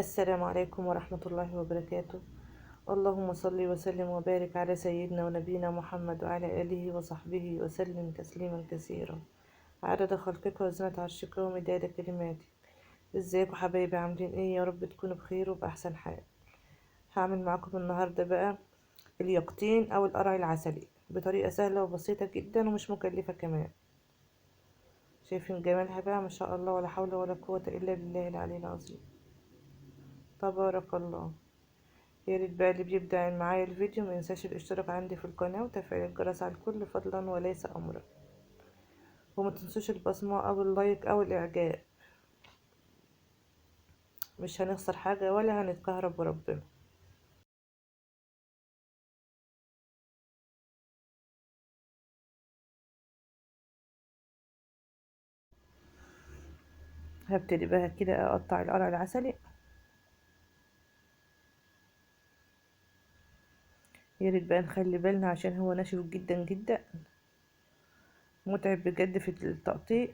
السلام عليكم ورحمة الله وبركاته. اللهم صل وسلم وبارك على سيدنا ونبينا محمد وعلى آله وصحبه وسلم تسليما كثيرا عدد خلقك وزنة عرشك ومداد كلماتك. ازيكم حبايبي، عاملين ايه؟ يا رب تكونوا بخير وبأحسن حال. هعمل معاكم النهاردة بقى اليقطين او القرع العسلي بطريقة سهلة وبسيطة جدا ومش مكلفة كمان. شايفين جمالها بقى؟ ما شاء الله، ولا حول ولا قوة الا بالله العلي العظيم. تبارك الله. يا ريت بقى اللي بيبدأ معايا الفيديو ما ينساش الاشتراك عندي في القناة وتفعيل الجرس على الكل فضلا وليس أمرا، وما تنسوش البصمة أو اللايك أو الإعجاب. مش هنخسر حاجة ولا هنتكهرب بربنا. هبتدي بقى كده أقطع القرع العسلي. يا ريت بقى نخلي بالنا عشان هو ناشف جدا جدا، متعب بجد في التقطيع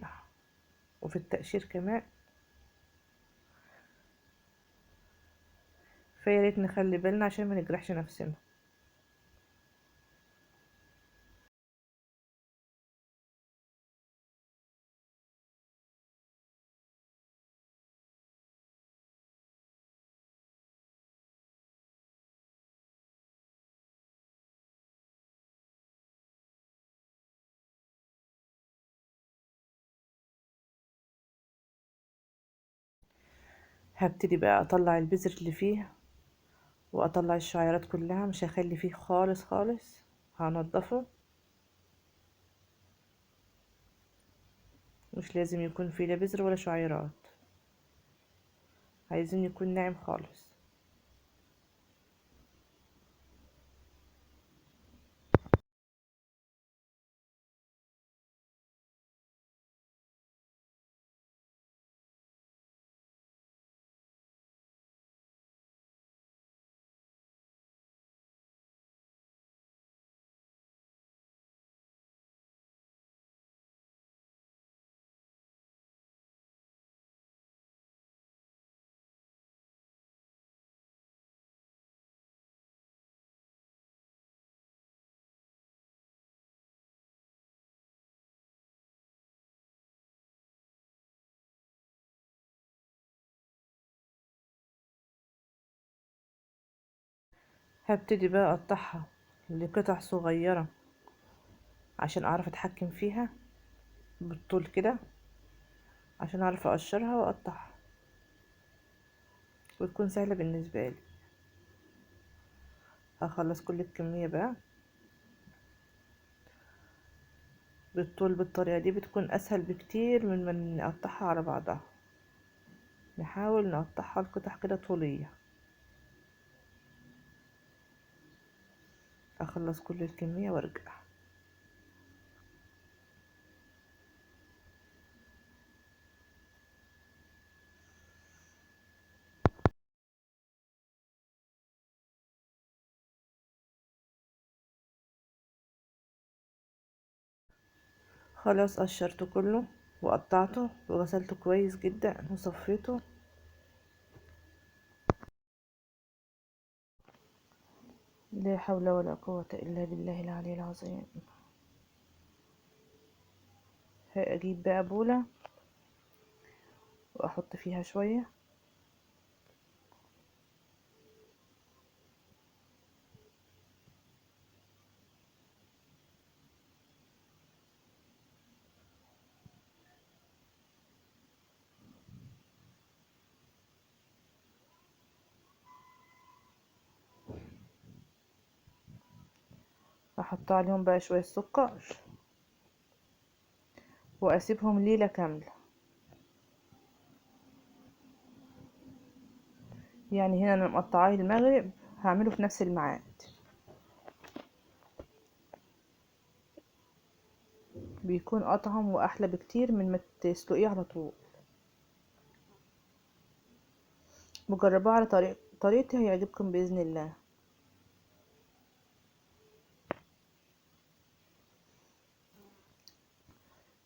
وفي التقشير كمان، فيا ريت نخلي بالنا عشان ما نجرحش نفسنا. هبتدي بقى أطلع البذر اللي فيه وأطلع الشعيرات كلها، مش هخلي فيه خالص خالص. هنضفه، مش لازم يكون فيه لا بذر ولا شعيرات، عايزين يكون ناعم خالص. هبتدي بقى اقطعها لقطع صغيرة عشان اعرف اتحكم فيها بالطول كده، عشان اعرف اقشرها واقطعها وتكون سهلة بالنسبة لي. هخلص كل الكمية بقى بالطول. بالطريقة دي بتكون اسهل بكتير من ما نقطعها على بعضها. نحاول نقطعها لقطع كده طولية. اخلص كل الكمية وارجع. خلاص قشرته كله وقطعته وغسلته كويس جدا وصفيته. لا حول ولا قوة الا بالله العلي العظيم. هجيب بقى بولة واحط فيها شوية، احط عليهم بقى شوية سكر واسيبهم ليلة كاملة. يعني هنا انا مقطعاه المغرب، هعمله في نفس الميعاد. بيكون اطعم واحلى بكتير من ما تسلقيه على طول. مجرباه على طريقتي هيعجبكم باذن الله.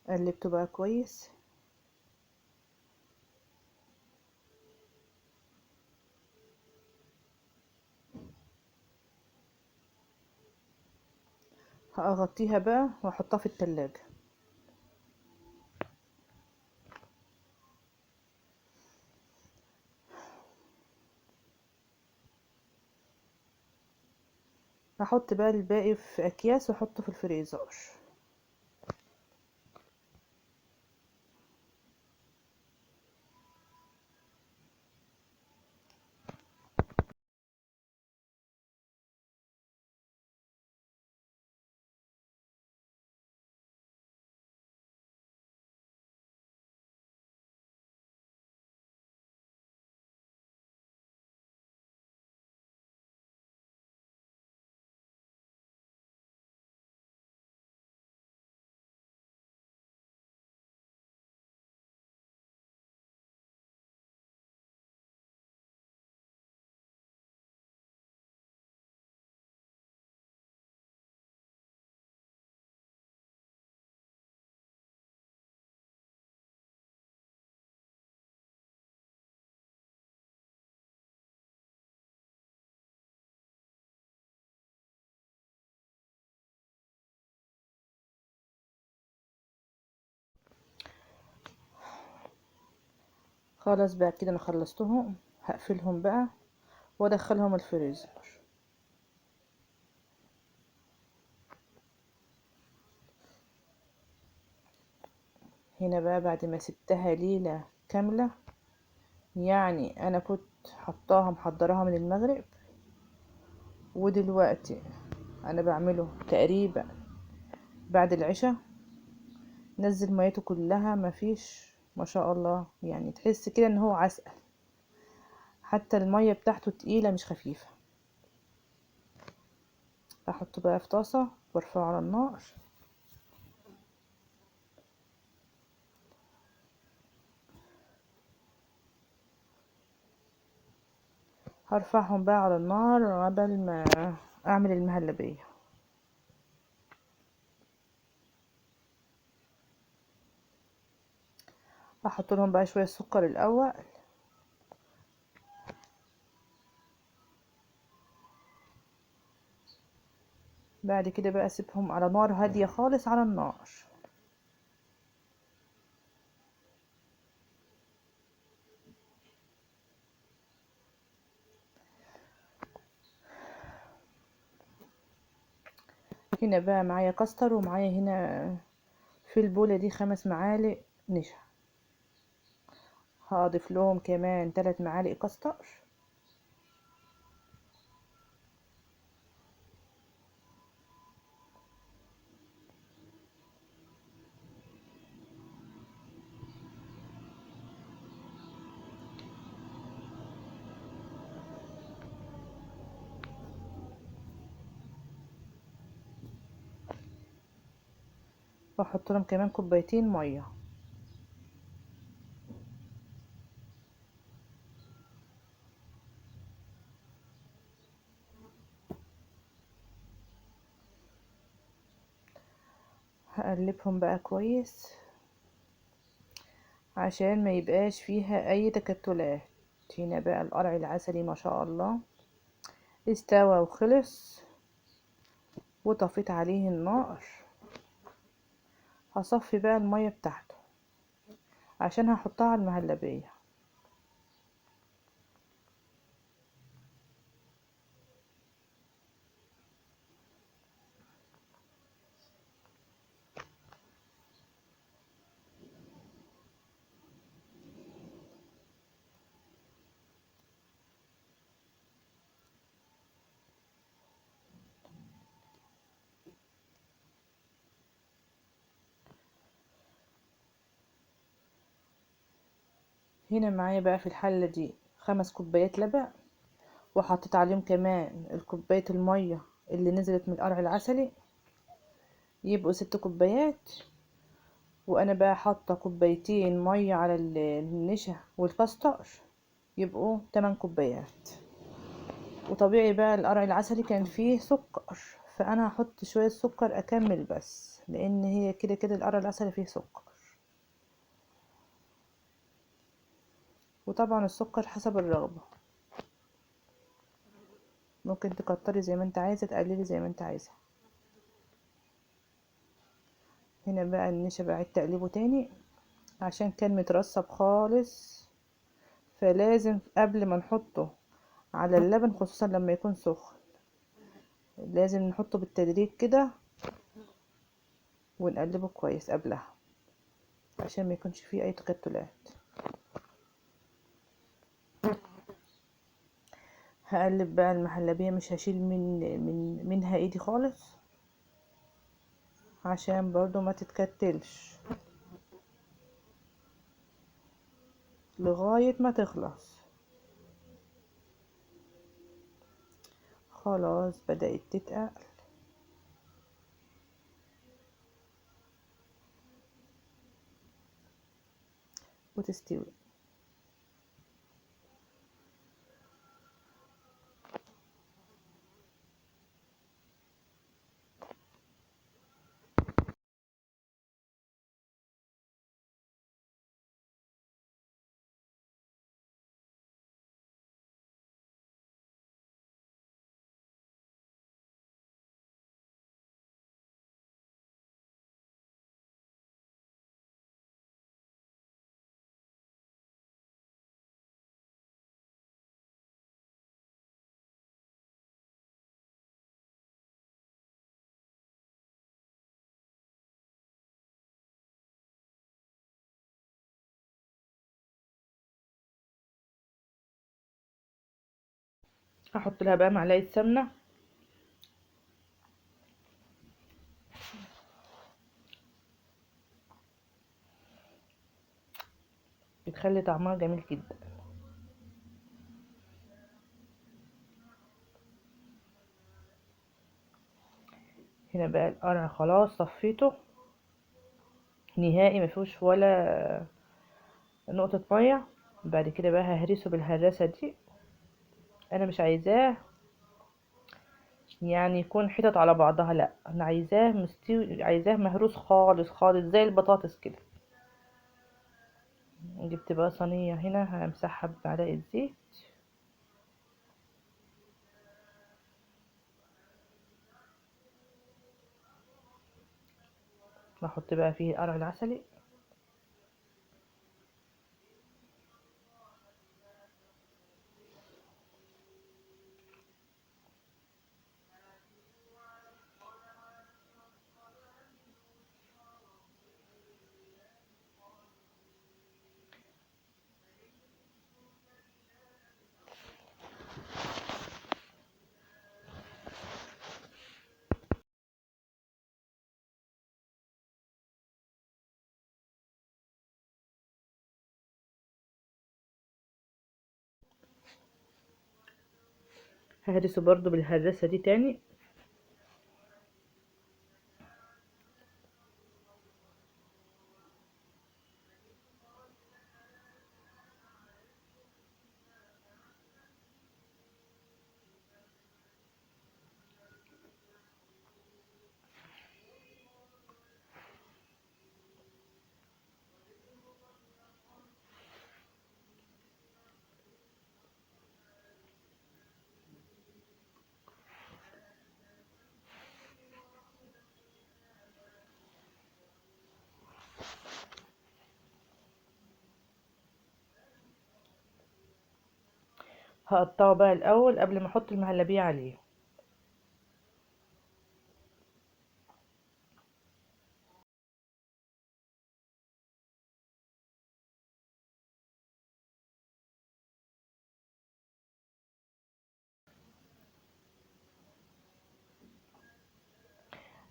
قلبته بقى كويس. هغطيها بقى واحطها في التلاجة. هحط بقى الباقي في اكياس واحطه في الفريزر. خلاص بقى كده انا خلصتهم، هقفلهم بقى وادخلهم الفريزر. هنا بقى بعد ما سبتها ليلة كاملة، يعني انا كنت حطاها محضراها من المغرب، ودلوقتي انا بعمله تقريبا بعد العشاء، نزل ميته كلها، مفيش ما شاء الله، يعني تحس كده ان هو عسل، حتى المية بتاعته تقيلة مش خفيفة. احطه بقى في طاسة وارفعه على النار. هرفعهم بقى على النار قبل ما اعمل المهلبية. احط لهم بقى شوية سكر الاول، بعد كده بقى اسيبهم على نار هادية خالص على النار. هنا بقى معايا كاستر، ومعايا هنا في البولة دي 5 معالق نشا، هضيف لهم كمان 3 معالق كاستر. واحط لهم كمان كوبايتين مية. هقلبهم بقى كويس عشان ما يبقاش فيها اي تكتلات. هنا بقى القرع العسلي ما شاء الله استوى وخلص، وطفيت عليه النار. هصفي بقى المية بتاعته عشان هحطها على المهلبية. هنا معايا بقى في الحلة دي 5 كوبايات لبن، وحطيت عليهم كمان الكوباية المية اللي نزلت من القرع العسلي، يبقوا 6 كوبايات. وانا بقى حاطة كوبايتين مية على النشا والكاستر، يبقوا 8 كوبايات. وطبيعي بقى القرع العسلي كان فيه سكر، فانا هحط شوية سكر اكمل بس، لان هي كده كده القرع العسلي فيه سكر. وطبعا السكر حسب الرغبة، ممكن تكتري زي ما انت عايزة، تقللي زي ما انت عايزة. هنا بقى النشا بعد تقليبه تاني عشان كان مترسب خالص، فلازم قبل ما نحطه على اللبن خصوصا لما يكون سخن لازم نحطه بالتدريج كده ونقلبه كويس قبلها عشان ما يكونش فيه اي تكتلات. هقلب بقى المهلبية، مش هشيل منها ايدي خالص عشان برضو ما تتكتلش لغاية ما تخلص. خلاص بدأت تتقل وتستوي. هحط لها بقى معلقة سمنة بتخلي طعمها جميل جدا. هنا بقى القرع خلاص صفيته نهائي، مفيهوش ولا نقطة مية. بعد كده بقى ههرسه بالهراسة دي. انا مش عايزاه يعني يكون حتت على بعضها، لا انا عايزاه مستوي، عايزاه مهروس خالص خالص زي البطاطس كده. جبت بقى صينية هنا همسحها بمعلقة زيت. واحط بقى فيه القرع العسلي. ههرسه برضو بالهراسة دي تاني. هقطعه بقى الاول قبل ما احط المهلبية عليه.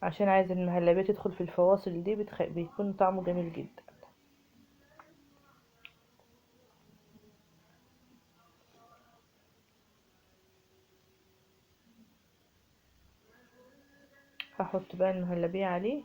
عشان عايز المهلبية تدخل في الفواصل دي بيكون طعمه جميل جدا. هحط بقى المهلبية عليه.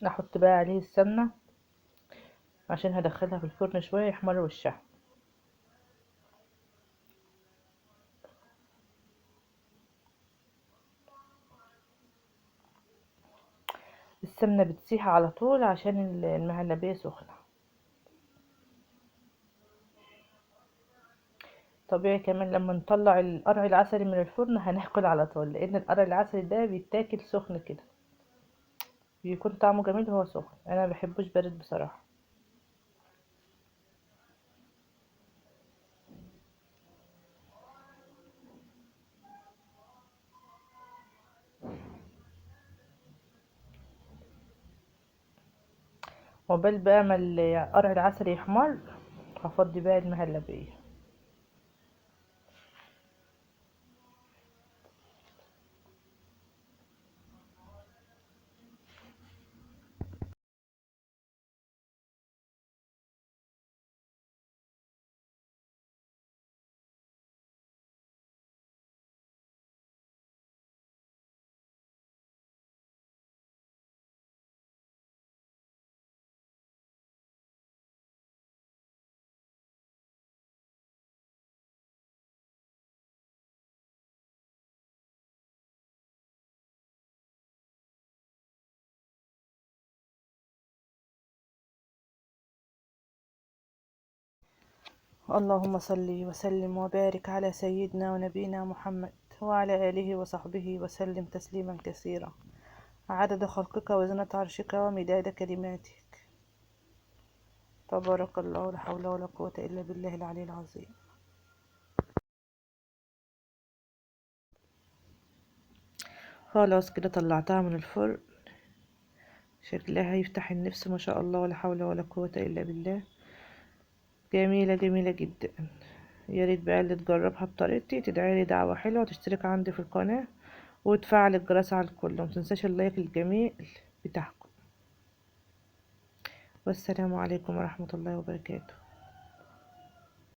نحط بقى عليه السمنة عشان هدخلها في الفرن شوية يحمر وشها. السمنة بتسيح على طول عشان المهلبية سخنة. طبيعي كمان لما نطلع القرع العسلي من الفرن هناكل على طول، لان القرع العسلي ده بيتاكل سخن كده، بيكون طعمه جميل وهو سخن. انا مبحبوش بارد بصراحة. عقبال بقى ما القرع العسلي يحمر هفضي بقى المهلبية. اللهم صل وسلم وبارك على سيدنا ونبينا محمد وعلى آله وصحبه وسلم تسليما كثيرا، عدد خلقك وزنة عرشك ومداد كلماتك. تبارك الله، لا حول ولا قوة إلا بالله العلي العظيم. خلاص كده طلعتها من الفرن، شكلها يفتح النفس ما شاء الله، ولا حول ولا قوة إلا بالله. جميلة جميلة جدا. يا ريت بقى اللي تجربها بطريقتي تدعيلي دعوة حلوة وتشترك عندي في القناة وتفعل الجرس على الكل، ومتنساش اللايك الجميل بتاعكم. والسلام عليكم ورحمة الله وبركاته.